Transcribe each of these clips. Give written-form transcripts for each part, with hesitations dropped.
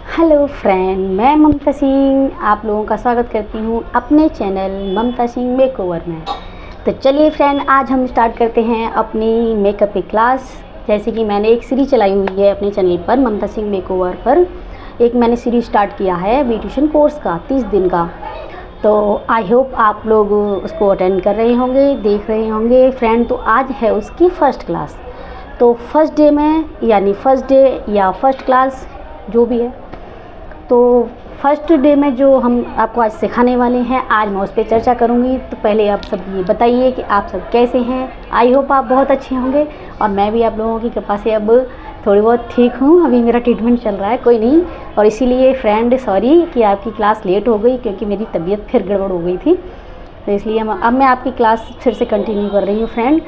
Hello friend, मैं ममता सिंह आप लोगों का स्वागत करती हूँ अपने चैनल ममता सिंह मेकओवर में। तो चलिए फ्रेंड, आज हम स्टार्ट करते हैं अपनी मेकअप की क्लास। जैसे कि मैंने एक सीरीज़ चलाई हुई है अपने चैनल पर ममता सिंह मेकओवर पर। एक मैंने सीरीज़ स्टार्ट किया है ब्यूटिशियन कोर्स का 30 दिन का। तो आई होप आप लोग उसको अटेंड कर रहे होंगे, देख रहे होंगे फ्रेंड। तो आज है उसकी फ़र्स्ट क्लास। तो फर्स्ट डे में यानी फ़र्स्ट डे या फर्स्ट क्लास जो भी है, तो फर्स्ट डे में जो हम आपको आज सिखाने वाले हैं, आज मैं उस पर चर्चा करूंगी। तो पहले आप सब ये बताइए कि आप सब कैसे हैं। आई होप आप बहुत अच्छे होंगे और मैं भी आप लोगों की कृपा से अब थोड़ी बहुत ठीक हूँ। अभी मेरा ट्रीटमेंट चल रहा है, कोई नहीं। और इसीलिए फ्रेंड सॉरी कि आपकी क्लास लेट हो गई, क्योंकि मेरी तबीयत फिर गड़बड़ हो गई थी। तो इसलिए अब मैं आपकी क्लास फिर से कंटिन्यू कर रही हूँ फ्रेंड।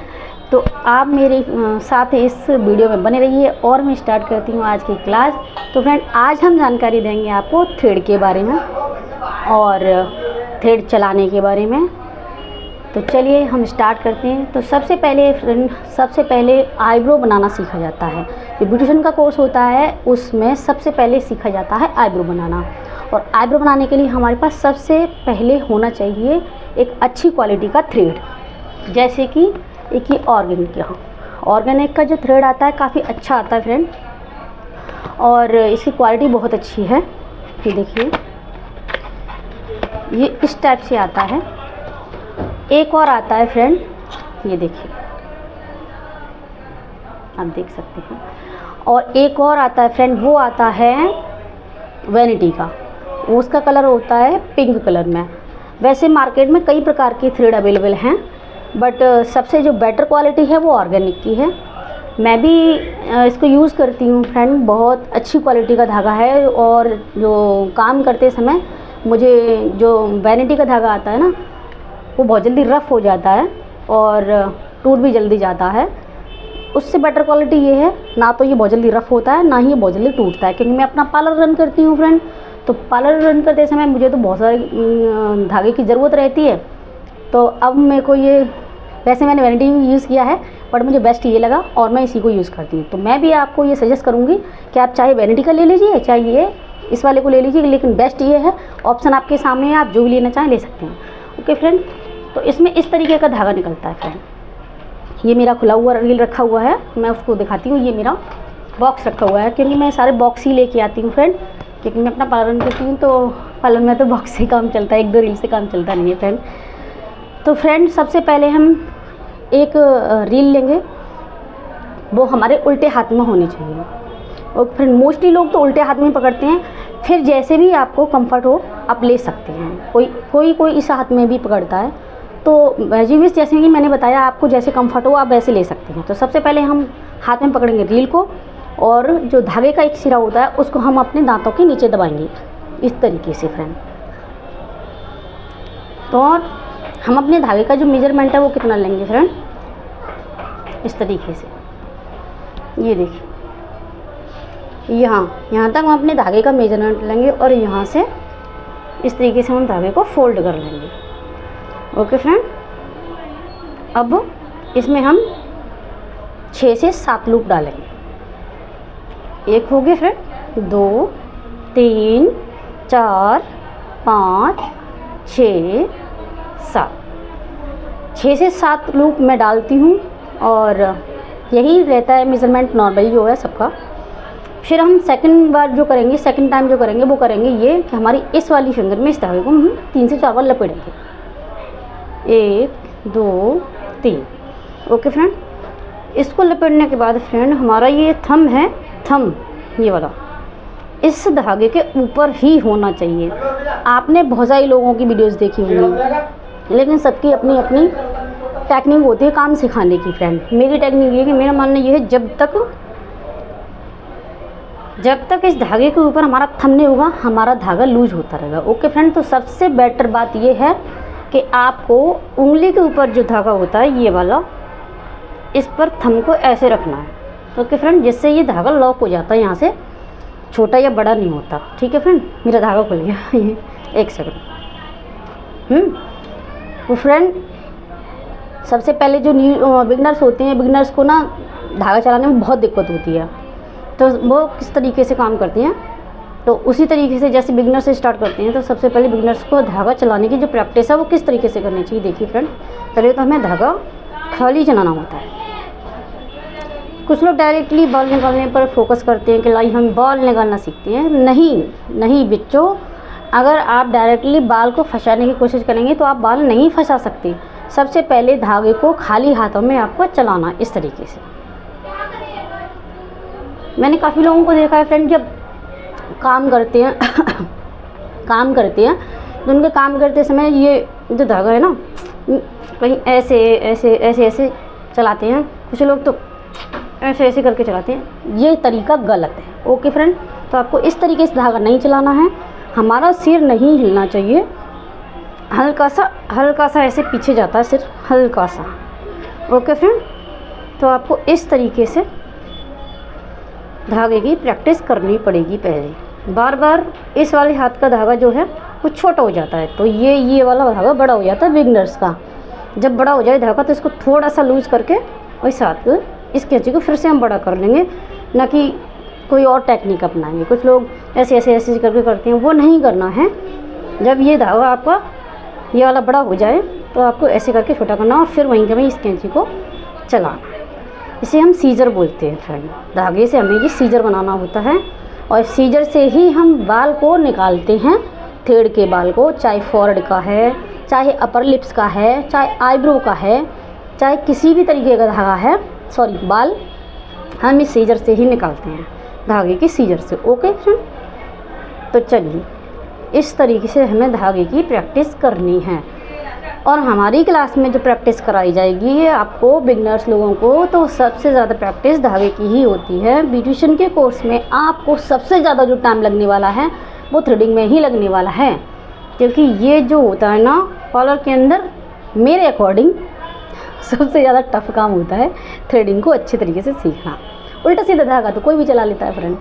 तो आप मेरे साथ इस वीडियो में बने रहिए और मैं स्टार्ट करती हूँ आज की क्लास। तो फ्रेंड, आज हम जानकारी देंगे आपको थ्रेड के बारे में और थ्रेड चलाने के बारे में। तो चलिए हम स्टार्ट करते हैं। तो सबसे पहले फ्रेंड, सबसे पहले आईब्रो बनाना सीखा जाता है। जो ब्यूटिशियन का कोर्स होता है उसमें सबसे पहले सीखा जाता है आईब्रो बनाना। और आईब्रो बनाने के लिए हमारे पास सबसे पहले होना चाहिए एक अच्छी क्वालिटी का थ्रेड। जैसे कि एक ही ऑर्गेनिक का जो थ्रेड आता है काफ़ी अच्छा आता है फ्रेंड, और इसकी क्वालिटी बहुत अच्छी है। ये देखिए, ये इस टाइप से आता है। एक और आता है फ्रेंड, ये देखिए, आप देख सकते हैं। और एक और आता है फ्रेंड, वो आता है वैनिटी का। उसका कलर होता है पिंक कलर में। वैसे मार्केट में कई प्रकार के थ्रेड अवेलेबल हैं, बट सबसे जो बेटर क्वालिटी है वो ऑर्गेनिक की है। मैं भी इसको यूज़ करती हूँ फ्रेंड। बहुत अच्छी क्वालिटी का धागा है, और जो काम करते समय मुझे जो वैनिटी का धागा आता है ना, वो बहुत जल्दी रफ़ हो जाता है और टूट भी जल्दी जाता है। उससे बेटर क्वालिटी ये है, ना तो ये बहुत जल्दी रफ़ होता है, ना ही ये बहुत जल्दी टूटता है। क्योंकि मैं अपना पार्लर रन करती हूँ फ्रेंड, तो पार्लर रन करते समय मुझे तो बहुत सारे धागे की ज़रूरत रहती है। तो अब मेरे को ये, वैसे मैंने वैनिटी भी यूज़ किया है, बट मुझे बेस्ट ये लगा और मैं इसी को यूज़ करती हूँ। तो मैं भी आपको ये सजेस्ट करूँगी कि आप चाहे वैनिटी का ले लीजिए, चाहे ये इस वाले को ले लीजिए, लेकिन बेस्ट ये है। ऑप्शन आपके सामने है, आप जो भी लेना चाहें ले सकते हैं। ओके फ्रेंड, तो इसमें इस तरीके का धागा निकलता है फ्रेंड। ये मेरा खुला हुआ रील रखा हुआ है, मैं उसको दिखाती हूँ। ये मेरा बॉक्स रखा हुआ है, क्योंकि मैं सारे बॉक्स ही लेके आती हूँ फ्रेंड। क्योंकि मैं अपना पार्लर करती हूँ, तो पार्लर में तो बॉक्स से काम चलता है, 1-2 रील से काम चलता नहीं है फ्रेंड। तो फ्रेंड, सबसे पहले हम एक रील लेंगे, वो हमारे उल्टे हाथ में होनी चाहिए। और फ्रेंड, मोस्टली लोग तो उल्टे हाथ में पकड़ते हैं। फिर जैसे भी आपको कंफर्ट हो आप ले सकते हैं। कोई इस हाथ में भी पकड़ता है। तो जैसे कि मैंने बताया, आपको जैसे कंफर्ट हो आप वैसे ले सकते हैं। तो सबसे पहले हम हाथ में पकड़ेंगे रील को, और जो धागे का एक सिरा होता है उसको हम अपने दांतों के नीचे दबाएंगे इस तरीके से फ्रेंड। तो और हम अपने धागे का जो मेजरमेंट है वो कितना लेंगे फ्रेंड, इस तरीके से। ये देखिए, यहाँ तक हम अपने धागे का मेजरमेंट लेंगे, और यहाँ से इस तरीके से हम धागे को फोल्ड कर लेंगे। ओके फ्रेंड, अब इसमें हम 6 से 7 लूप डालेंगे। एक हो गए फ्रेंड, 2 3 4 5 6 7, 6 से 7 लूप मैं डालती हूँ, और यही रहता है मेज़रमेंट नॉर्मली जो है सबका। फिर हम सेकंड टाइम जो करेंगे वो करेंगे ये कि हमारी इस वाली फिंगर में इस धागे को हम 3 से 4 बार लपेटेंगे। 1 2 3। ओके फ्रेंड, इसको लपेटने के बाद फ्रेंड, हमारा ये थंब है, ये वाला इस धागे के ऊपर ही होना चाहिए। आपने बहुत सारे लोगों की वीडियोस देखी होंगी, लेकिन सबकी अपनी अपनी टेक्निक होती है काम सिखाने की फ्रेंड। मेरी टेक्निक ये है कि मेरा मानना ये है, जब तक इस धागे के ऊपर हमारा थंब नहीं होगा, हमारा धागा लूज होता रहेगा। ओके फ्रेंड, तो सबसे बेटर बात ये है कि आपको उंगली के ऊपर जो धागा होता है ये वाला, इस पर थंब को ऐसे रखना है। ओके फ्रेंड, जिससे ये धागा लॉक हो जाता है, यहाँ से छोटा या बड़ा नहीं होता। ठीक है फ्रेंड, मेरा धागा खुल गया। एक सेकंड। तो फ्रेंड, सबसे पहले जो बिगनर्स होते हैं, बिगनर्स को ना धागा चलाने में बहुत दिक्कत होती है। तो वो किस तरीके से काम करते हैं, तो उसी तरीके से जैसे बिगनर से स्टार्ट करते हैं तो सबसे पहले बिगनर्स को धागा चलाने की जो प्रैक्टिस है वो किस तरीके से करनी चाहिए। देखिए फ्रेंड, पहले तो हमें धागा खाली चलाना होता है। कुछ लोग डायरेक्टली बाल निकालने पर फोकस करते हैं कि लाई हम बाल निकालना सीखते हैं। नहीं बच्चों, अगर आप डायरेक्टली बाल को फंसाने की कोशिश करेंगे तो आप बाल नहीं फंसा सकते। सबसे पहले धागे को खाली हाथों में आपको चलाना इस तरीके से। मैंने काफ़ी लोगों को देखा है फ्रेंड, जब काम करते हैं तो उनके काम करते समय ये जो धागा है ना, कहीं ऐसे चलाते हैं। कुछ लोग तो ऐसे करके चलाते हैं। ये तरीका गलत है। ओके फ्रेंड, तो आपको इस तरीके से धागा नहीं चलाना है। हमारा सिर नहीं हिलना चाहिए, हल्का सा ऐसे पीछे जाता है सिर, हल्का सा। ओके फ्रेंड, तो आपको इस तरीके से धागे की प्रैक्टिस करनी पड़ेगी। पहले बार बार इस वाले हाथ का धागा जो है वो छोटा हो जाता है, तो ये वाला धागा बड़ा हो जाता है बिगनर्स का। जब बड़ा हो जाए धागा तो इसको थोड़ा सा लूज़ करके वही साथ इस कैंची को फिर से हम बड़ा कर लेंगे, ना कि कोई और टेक्निक अपनाएंगे। कुछ लोग ऐसे करके करते हैं, वो नहीं करना है। जब ये धागा आपका ये वाला बड़ा हो जाए तो आपको ऐसे करके छोटा करना और फिर वहीं के वहीं इस कैंची को चलाना। इसे हम सीजर बोलते हैं फ्रेंड। धागे से हमें ये सीजर बनाना होता है और सीजर से ही हम बाल को निकालते हैं, थ्रेड के बाल को, चाहे फॉरहेड का है, चाहे अपर लिप्स का है, चाहे आईब्रो का है, चाहे किसी भी तरीके का धागा है, बाल हम इस सीजर से ही निकालते हैं, धागे की सीजर से। ओके फ्रेंड, तो चलिए इस तरीके से हमें धागे की प्रैक्टिस करनी है। और हमारी क्लास में जो प्रैक्टिस कराई जाएगी आपको बिगनर्स लोगों को, तो सबसे ज़्यादा प्रैक्टिस धागे की ही होती है। ब्यूटिशियन के कोर्स में आपको सबसे ज़्यादा जो टाइम लगने वाला है वो थ्रेडिंग में ही लगने वाला है, क्योंकि ये जो होता है ना पार्लर के अंदर, मेरे अकॉर्डिंग सबसे ज़्यादा टफ काम होता है थ्रेडिंग को अच्छे तरीके से सीखना। उल्टा सीधा धागा तो कोई भी चला लेता है फ्रेंड।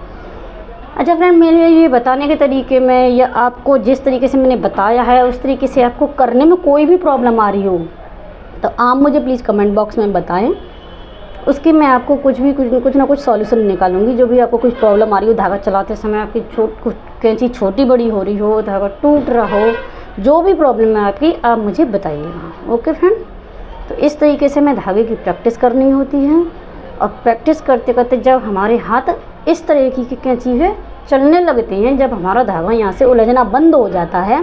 अच्छा फ्रेंड, मेरे ये बताने के तरीके में या आपको जिस तरीके से मैंने बताया है उस तरीके से आपको करने में कोई भी प्रॉब्लम आ रही हो तो आप मुझे प्लीज़ कमेंट बॉक्स में बताएं। उसके मैं आपको कुछ ना कुछ सॉल्यूशन निकालूंगी। जो भी आपको कुछ प्रॉब्लम आ रही हो, धागा चलाते समय आपकी कैंची छोटी बड़ी हो रही हो, धागा टूट रहा हो, जो भी प्रॉब्लम है आपकी, आप मुझे बताइएगा। ओके फ्रेंड, तो इस तरीके से मैं धागे की प्रैक्टिस करनी होती है। और प्रैक्टिस करते करते जब हमारे हाथ इस तरीके की कैंची है चलने लगते हैं, जब हमारा धागा यहाँ से उलझना बंद हो जाता है,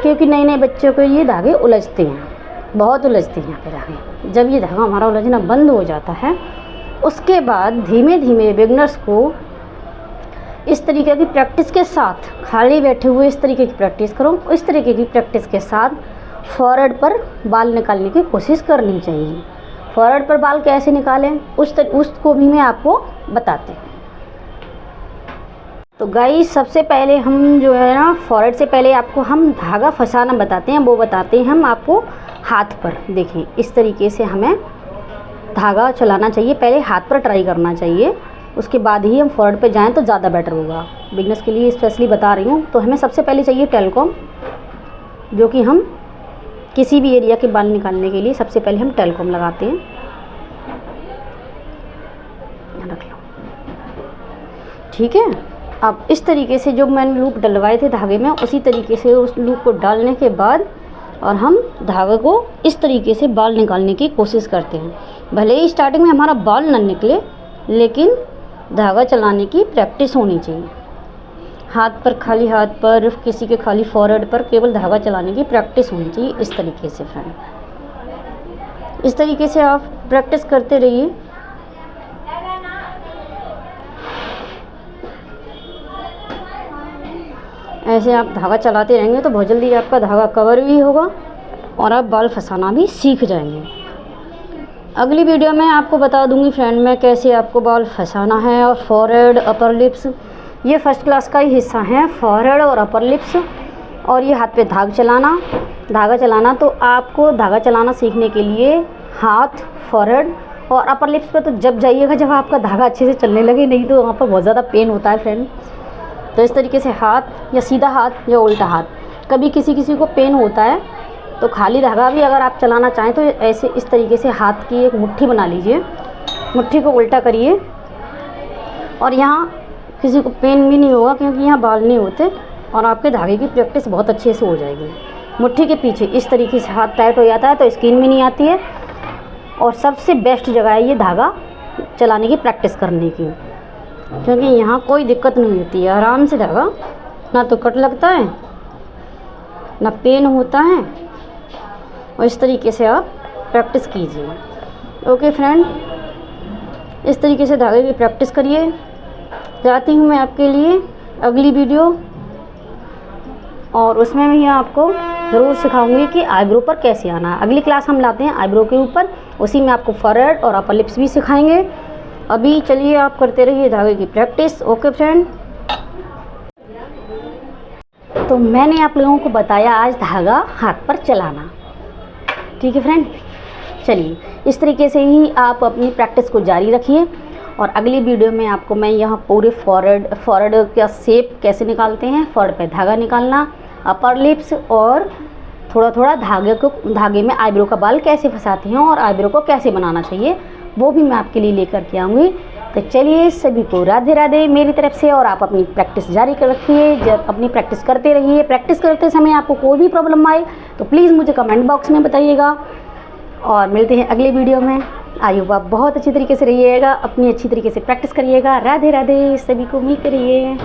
क्योंकि नए नए बच्चों को ये धागे उलझते हैं, बहुत उलझते हैं यहाँ पे धागे। जब ये धागा हमारा उलझना बंद हो जाता है, उसके बाद धीमे धीमे बिगनर्स को इस तरीके की प्रैक्टिस के साथ, खाली बैठे हुए इस तरीके की प्रैक्टिस करो, इस तरीके की प्रैक्टिस के साथ फॉरहेड पर बाल निकालने की कोशिश करनी चाहिए। फॉरहेड पर बाल कैसे निकालें उसको भी मैं आपको बताती हूँ। तो गाइस, सबसे पहले हम जो है ना फॉरहेड से पहले आपको हम धागा फंसाना बताते हैं। वो बताते हैं हम आपको हाथ पर। देखिए इस तरीके से हमें धागा चलाना चाहिए, पहले हाथ पर ट्राई करना चाहिए, उसके बाद ही हम फॉरहेड पे जाएं तो ज़्यादा बेटर होगा। बिगनर्स के लिए स्पेशली बता रही हूँ। तो हमें सबसे पहले चाहिए टेलकॉम, जो कि हम किसी भी एरिया के बाल निकालने के लिए सबसे पहले हम टेलकॉम लगाते हैं। रख लो, ठीक है। अब इस तरीके से जो मैंने लूप डलवाए थे धागे में, उसी तरीके से उस लूप को डालने के बाद और हम धागे को इस तरीके से बाल निकालने की कोशिश करते हैं। भले ही स्टार्टिंग में हमारा बाल ना निकले, लेकिन धागा चलाने की प्रैक्टिस होनी चाहिए। हाथ पर, खाली हाथ पर, किसी के खाली फॉरहेड पर केवल धागा चलाने की प्रैक्टिस होनी चाहिए। इस तरीके से फ्रेंड, इस तरीके से आप प्रैक्टिस करते रहिए। ऐसे आप धागा चलाते रहेंगे तो बहुत जल्दी आपका धागा कवर भी होगा और आप बाल फंसाना भी सीख जाएंगे। अगली वीडियो में आपको बता दूंगी फ्रेंड मैं कैसे आपको बाल फंसाना है। और फॉरहेड, अपर लिप्स, ये फर्स्ट क्लास का ही हिस्सा है, फॉरहेड और अपर लिप्स। और ये हाथ पे धागा चलाना तो आपको धागा चलाना सीखने के लिए हाथ, फॉरहेड और अपर लिप्स पे तो जब जाइएगा जब आपका धागा अच्छे से चलने लगे, नहीं तो वहाँ पर बहुत ज़्यादा पेन होता है फ्रेंड। तो इस तरीके से हाथ, या सीधा हाथ या उल्टा हाथ, कभी किसी को पेन होता है तो खाली धागा भी अगर आप चलाना चाहें तो ऐसे इस तरीके से हाथ की एक मुट्ठी बना लीजिए, मुट्ठी को उल्टा करिए और यहाँ किसी को पेन भी नहीं होगा क्योंकि यहाँ बाल नहीं होते और आपके धागे की प्रैक्टिस बहुत अच्छे से हो जाएगी। मुट्ठी के पीछे इस तरीके से हाथ टाइट हो जाता है तो स्किन भी नहीं आती है और सबसे बेस्ट जगह है ये धागा चलाने की प्रैक्टिस करने की, क्योंकि यहाँ कोई दिक्कत नहीं होती है। आराम से धागा, ना तो कट लगता है ना पेन होता है, और इस तरीके से आप प्रैक्टिस कीजिए। ओके फ्रेंड, इस तरीके से धागे की प्रैक्टिस करिए। जाती हूँ मैं आपके लिए अगली वीडियो, और उसमें भी आपको ज़रूर सिखाऊंगी कि आईब्रो पर कैसे आना है। अगली क्लास हम लाते हैं आईब्रो के ऊपर, उसी में आपको फॉरहेड और अपर लिप्स भी सिखाएंगे। अभी चलिए आप करते रहिए धागे की प्रैक्टिस। ओके फ्रेंड, तो मैंने आप लोगों को बताया आज धागा हाथ पर चलाना। ठीक है फ्रेंड, चलिए इस तरीके से ही आप अपनी प्रैक्टिस को जारी रखिए, और अगली वीडियो में आपको मैं यहाँ पूरे फॉरहेड का शेप कैसे निकालते हैं, फॉरहेड पे धागा निकालना, अपर लिप्स, और थोड़ा थोड़ा धागे में आईब्रो का बाल कैसे फंसाते हैं और आईब्रो को कैसे बनाना चाहिए, वो भी मैं आपके लिए लेकर के आऊँगी। तो चलिए सभी को राधे राधे मेरी तरफ से, और आप अपनी प्रैक्टिस जारी कर रखिए, जब अपनी प्रैक्टिस करते रहिए। प्रैक्टिस करते समय आपको कोई भी प्रॉब्लम आए तो प्लीज़ मुझे कमेंट बॉक्स में बताइएगा, और मिलते हैं अगली वीडियो में। आई होप आप बहुत अच्छी तरीके से रहिएगा, अपनी अच्छी तरीके से प्रैक्टिस करिएगा। राधे राधे, सभी को मिलते रहिए।